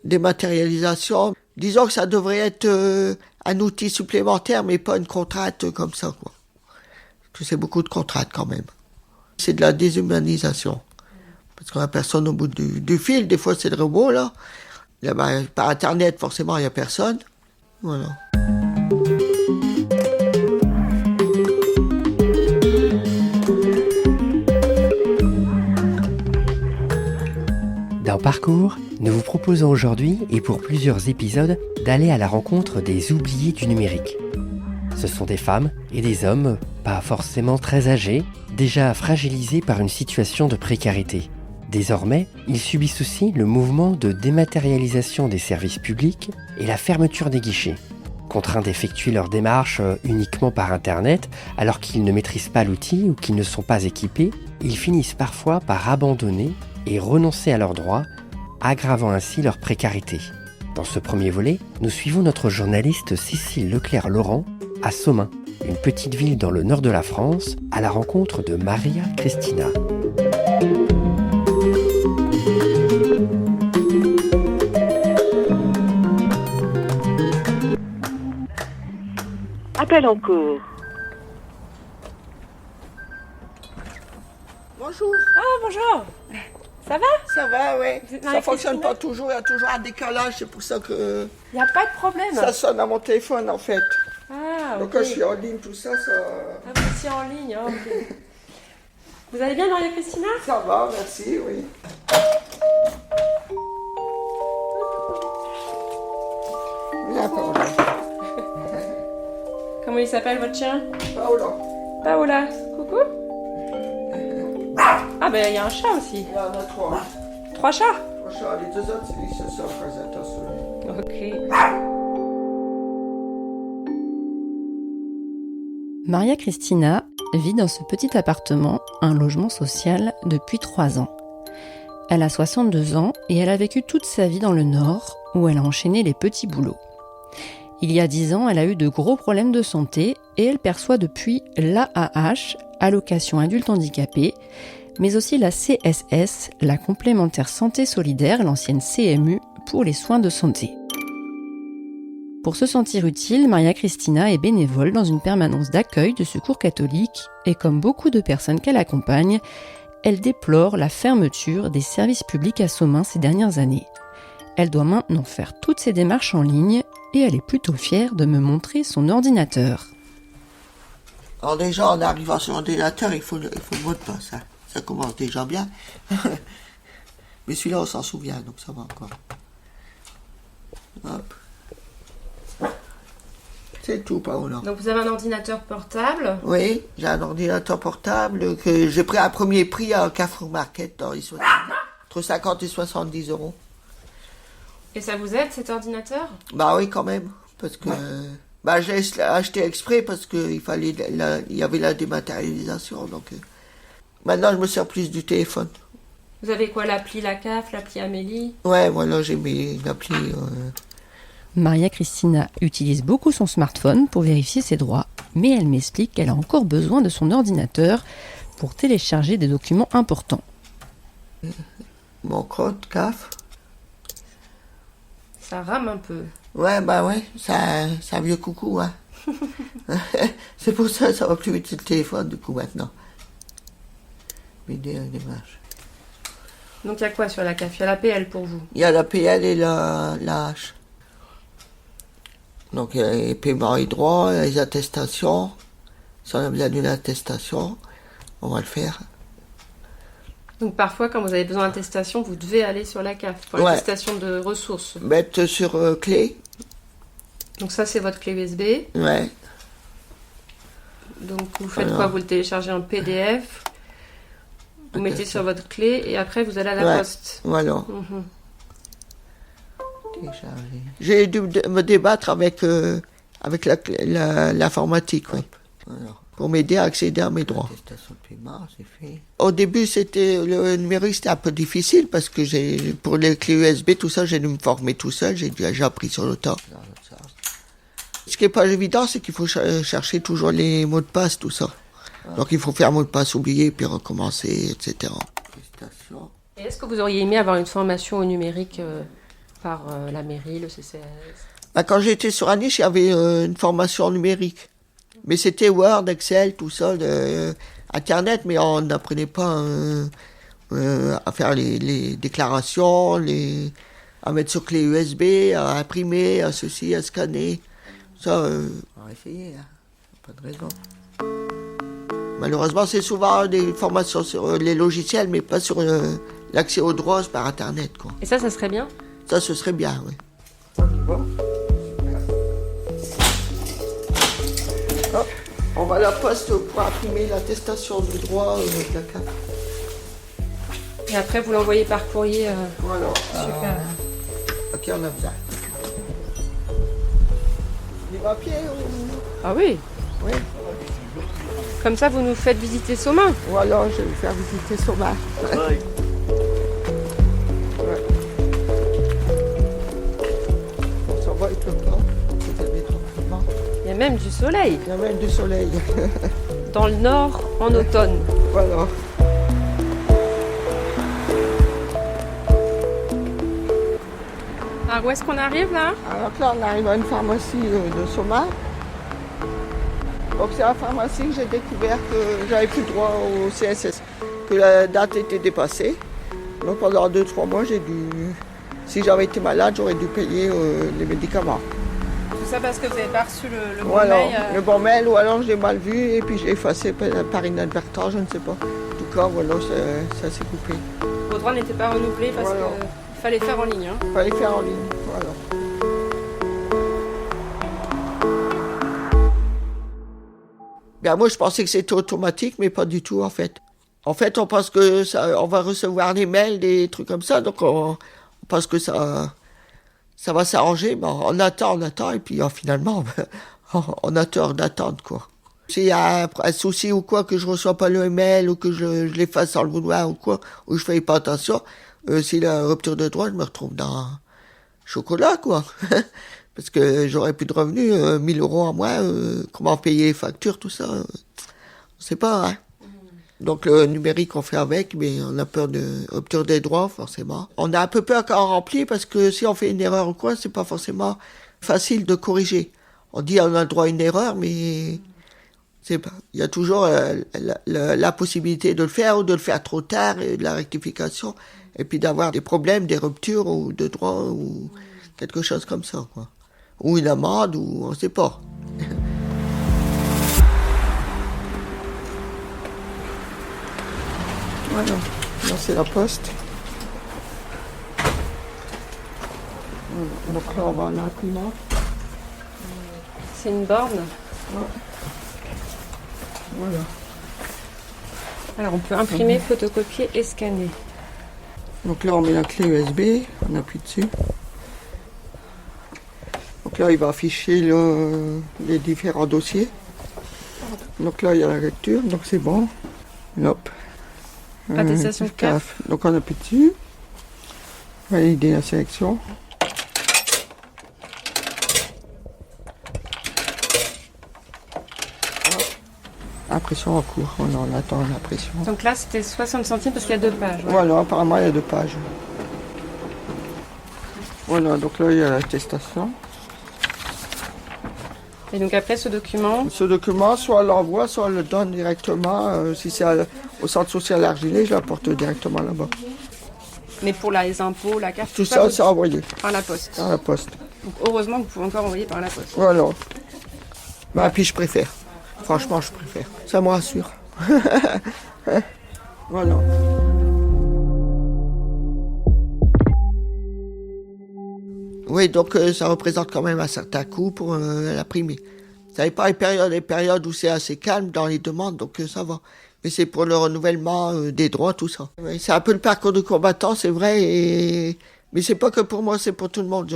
Dématérialisation, disons que ça devrait être un outil supplémentaire, mais pas une contrainte comme ça, quoi. Parce que c'est beaucoup de contraintes quand même. C'est de la déshumanisation. Parce qu'on a personne au bout du fil, des fois c'est le robot, là. Par Internet, forcément, il n'y a personne. Voilà. Dans Parcours, nous vous proposons aujourd'hui, et pour plusieurs épisodes, d'aller à la rencontre des oubliés du numérique. Ce sont des femmes et des hommes, pas forcément très âgés, déjà fragilisés par une situation de précarité. Désormais, ils subissent aussi le mouvement de dématérialisation des services publics et la fermeture des guichets. Contraints d'effectuer leurs démarches uniquement par Internet, alors qu'ils ne maîtrisent pas l'outil ou qu'ils ne sont pas équipés, ils finissent parfois par abandonner et renoncer à leurs droits, aggravant ainsi leur précarité. Dans ce premier volet, nous suivons notre journaliste Cécile Leclerc-Laurent à Somain, une petite ville dans le nord de la France, à la rencontre de Maria Cristina. Appel en cours. Bonjour. Ah, bonjour. Ça va? Ça va, oui. Vous êtes Ça Marie fonctionne Christina pas toujours, il y a toujours un décalage, c'est pour ça que Il n'y a pas de problème. ça sonne à mon téléphone en fait. Ah, Donc ok. quand je suis en ligne, tout ça, Ah, vous étiez en ligne, hein, ok. Vous allez bien, Maria Cristina? ça va, merci, oui. Viens, Paola. Comment il s'appelle, votre chien? Paola. Paola. Coucou. Ah, ben, il y a un chat aussi. Il y en a 3. 3 chats? Les 2 autres, ils se sont présentés. Ok. Maria Cristina vit dans ce petit appartement, un logement social, depuis 3 ans. Elle a 62 ans et elle a vécu toute sa vie dans le Nord, où elle a enchaîné les petits boulots. Il y a 10 ans, elle a eu de gros problèmes de santé et elle perçoit depuis l'AAH, allocation adulte handicapé, mais aussi la CSS, la complémentaire santé solidaire, l'ancienne CMU, pour les soins de santé. Pour se sentir utile, Maria Cristina est bénévole dans une permanence d'accueil de secours catholique et comme beaucoup de personnes qu'elle accompagne, elle déplore la fermeture des services publics à Somain ces dernières années. Elle doit maintenant faire toutes ses démarches en ligne et elle est plutôt fière de me montrer son ordinateur. Alors déjà, en arrivant sur l'ordinateur, il faut le mot de passe. Hein. Ça commence déjà bien. Mais celui-là, on s'en souvient, donc ça va encore. Hop. C'est tout, Paola. Donc, vous avez un ordinateur portable? Oui, j'ai un ordinateur portable que j'ai pris à premier prix à Carrefour Market, dans les entre 50 et 70 euros. Et ça vous aide, cet ordinateur? Bah oui, quand même, parce que je l'ai acheté exprès parce que il y avait la dématérialisation, donc maintenant je me sers plus du téléphone. Vous avez quoi, l'appli La CAF, l'appli Amélie? Ouais, voilà, j'ai mis l'appli. Maria Cristina utilise beaucoup son smartphone pour vérifier ses droits, mais elle m'explique qu'elle a encore besoin de son ordinateur pour télécharger des documents importants. Mon code CAF. Ça rame un peu. Ouais, bah ouais, c'est un vieux coucou, hein. C'est pour ça que ça va plus vite sur le téléphone, du coup, maintenant. Démarche. Donc, il y a quoi sur la CAF? Il y a la PL pour vous? Il y a la PL et la H. Donc, il y a les paiements et droits, les attestations. Si on a besoin d'une attestation, on va le faire. Donc, parfois, quand vous avez besoin d'attestation, vous devez aller sur la CAF pour l'attestation de ressources. Mettre sur clé. Donc, ça, c'est votre clé USB. Ouais. Donc, vous faites quoi? Vous le téléchargez en PDF. Vous mettez sur votre clé et après, vous allez à la poste. Voilà. Mhm. Télécharger. J'ai dû me débattre avec l'informatique. Oui. Voilà. pour m'aider à accéder à mes droits. L'attestation de paiement, c'est fait. Au début, le numérique, c'était un peu difficile parce que pour les clés USB, tout ça, j'ai dû me former tout seul, j'ai déjà appris sur le tas. Ce qui n'est pas évident, c'est qu'il faut chercher toujours les mots de passe, tout ça. Donc il faut faire mot de passe oublié, puis recommencer, etc. Et est-ce que vous auriez aimé avoir une formation au numérique par la mairie, le CCAS ? Quand j'étais sur Aniche, il y avait une formation numérique. Mais c'était Word, Excel, tout ça, Internet, mais on n'apprenait pas à faire les déclarations, à mettre sur clé USB, à imprimer, à ceci, à scanner. Ça, On va essayer, hein. Pas de raison. Malheureusement, c'est souvent des formations sur les logiciels, mais pas sur l'accès aux droits par Internet, quoi. Et ça serait bien ? Ça, ce serait bien, oui. Hop, on va à la poste pour imprimer l'attestation de droit de la CAF. Et après, vous l'envoyez par courrier. Voilà. Super. À qui on a besoin? Les papiers ou... Ah oui. Oui. Comme ça, vous nous faites visiter Somain. Voilà, je vais vous faire visiter Somain. Ouais. On s'en va avec le temps. Tranquillement. Il y a même du soleil. Il y a même du soleil. Dans le nord, en automne. Voilà. Alors, où est-ce qu'on arrive là ? Alors là, on arrive à une pharmacie de Somain. Donc c'est à la pharmacie que j'ai découvert que j'avais plus droit au CSS, que la date était dépassée. Donc pendant 2-3 mois, si j'avais été malade, j'aurais dû payer les médicaments. Tout ça parce que vous n'avez pas reçu le bon Voilà, mail. le bon mail, ou alors je l'ai mal vu et puis je l'ai effacé par inadvertance, je ne sais pas. En tout cas, voilà, ça s'est coupé. Vos droits n'étaient pas renouvelés parce Voilà. qu'il fallait faire en ligne. Hein. Il fallait faire en ligne, voilà. Bien, moi, je pensais que c'était automatique, mais pas du tout, en fait. En fait, on pense que on va recevoir des mails, des trucs comme ça, donc on pense que ça va s'arranger. Ben, on attend, et puis finalement, on a tort d'attendre, quoi. S'il y a un souci ou quoi, que je reçois pas le mail, ou que je l'efface dans le boudoir ou quoi, ou je fais pas attention, s'il y a une rupture de droit, je me retrouve dans chocolat, quoi. Parce que j'aurais plus de revenus, 1000 € en moins, comment payer les factures, tout ça, on sait pas, hein. Donc le numérique on fait avec, mais on a peur de rupture des droits, forcément. On a un peu peur quand on remplit, parce que si on fait une erreur ou quoi, c'est pas forcément facile de corriger. On dit on a le droit à une erreur, mais il y a toujours la possibilité de le faire, ou de le faire trop tard, et de la rectification, et puis d'avoir des problèmes, des ruptures, ou de droits, ou quelque chose comme ça, quoi. Ou une amende, ou on ne sait pas. Voilà, là c'est la poste. Donc là on va à l'imprimante. C'est une borne. Voilà. Alors on peut imprimer, photocopier et scanner. Donc là on met la clé USB, on appuie dessus. Donc là il va afficher les différents dossiers. Donc là il y a la lecture, donc c'est bon. Hop. Attestation de CAF. Donc on appuie dessus. Valider la sélection. Impression en cours, voilà, on attend l'impression. Donc là c'était 60 centimes parce qu'il y a 2 pages. Ouais. Voilà, apparemment il y a 2 pages. Voilà, donc là il y a l'attestation. Et donc après ce document, Ce document, soit on l'envoie, soit on le donne directement. Si c'est au centre social Argilet, je l'apporte directement là-bas. mais pour les impôts, la carte, Tout ça, c'est envoyé par la poste. par la poste. Donc heureusement que vous pouvez encore envoyer par la poste. Voilà. Bah, puis je préfère. Franchement, je préfère. Ça me rassure. Voilà. Oui, donc ça représente quand même un certain coût pour l'imprimer. Ça n'est pas les périodes où c'est assez calme dans les demandes, donc ça va. Mais c'est pour le renouvellement des droits, tout ça. Oui, c'est un peu le parcours du combattant, c'est vrai, et Mais c'est pas que pour moi, c'est pour tout le monde.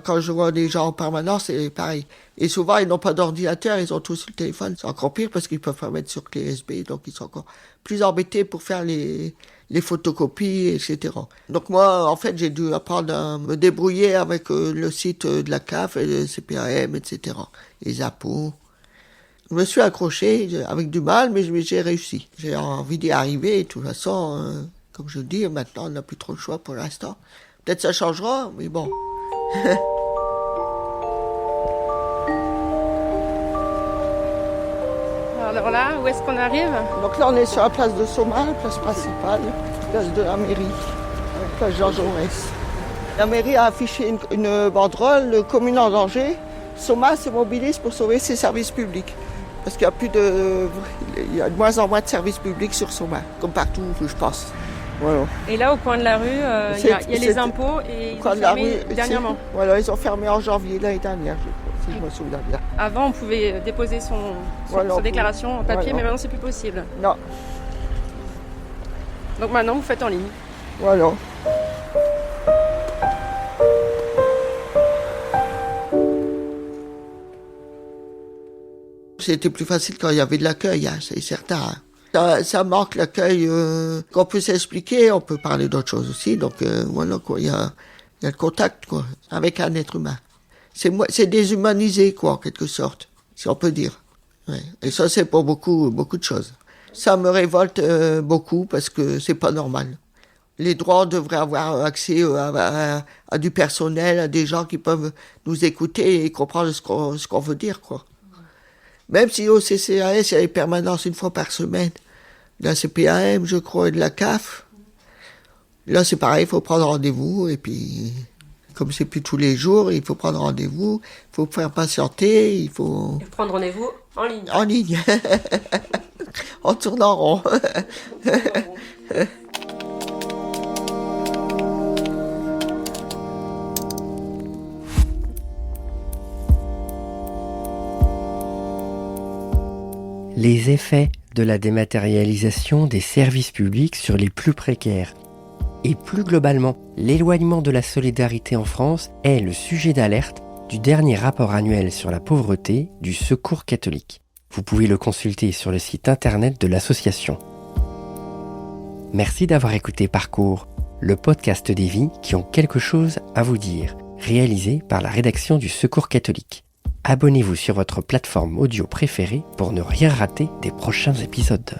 Quand je vois des gens en permanence, c'est pareil. Et souvent, ils n'ont pas d'ordinateur, ils ont tous le téléphone. C'est encore pire parce qu'ils peuvent pas mettre sur clé USB, donc ils sont encore plus embêtés pour faire les photocopies, etc. Donc moi, en fait, j'ai dû apprendre à me débrouiller avec le site de la CAF et le CPAM, etc. Les impôts. Je me suis accroché avec du mal, mais j'ai réussi. J'ai envie d'y arriver. Et de toute façon, comme je dis, maintenant, on n'a plus trop le choix pour l'instant. Peut-être ça changera, mais bon. Alors là, où est-ce qu'on arrive? Donc là, on est sur la place de Soma, la place principale, place de la mairie, la place Jean Jaurès. La mairie a affiché une banderole, le commune en danger. Soma se mobilise pour sauver ses services publics. Parce qu'il y a de moins en moins de services publics sur Soma, comme partout, je pense. Voilà. Et là, au coin de la rue, il y a les impôts et ils ont fermé dernièrement. Voilà, ils ont fermé en janvier l'année dernière, je crois, si je me souviens bien. Avant, on pouvait déposer son déclaration en papier, mais maintenant, c'est plus possible. Non. Donc maintenant, vous faites en ligne. Voilà. C'était plus facile quand il y avait de l'accueil, hein, c'est certain. Hein. Ça manque l'accueil qu'on peut s'expliquer, on peut parler d'autres choses aussi. Donc voilà quoi, il y a le contact quoi avec un être humain. C'est déshumanisé quoi en quelque sorte, si on peut dire. Ouais. Et ça c'est pour beaucoup de choses. Ça me révolte beaucoup parce que c'est pas normal. Les droits devraient avoir accès à du personnel, à des gens qui peuvent nous écouter et comprendre ce qu'on veut dire quoi. Même si au CCAS il y a des permanences une fois par semaine. De la CPAM, je crois, et de la CAF. Là, c'est pareil, il faut prendre rendez-vous. Et puis, comme c'est plus tous les jours, il faut prendre rendez-vous. Il faut faire patienter. Il faut prendre rendez-vous en ligne. En ligne. En tournant rond. Les effets de la dématérialisation des services publics sur les plus précaires. Et plus globalement, l'éloignement de la solidarité en France est le sujet d'alerte du dernier rapport annuel sur la pauvreté du Secours catholique. Vous pouvez le consulter sur le site internet de l'association. Merci d'avoir écouté Parcours, le podcast des vies qui ont quelque chose à vous dire, réalisé par la rédaction du Secours catholique. Abonnez-vous sur votre plateforme audio préférée pour ne rien rater des prochains épisodes.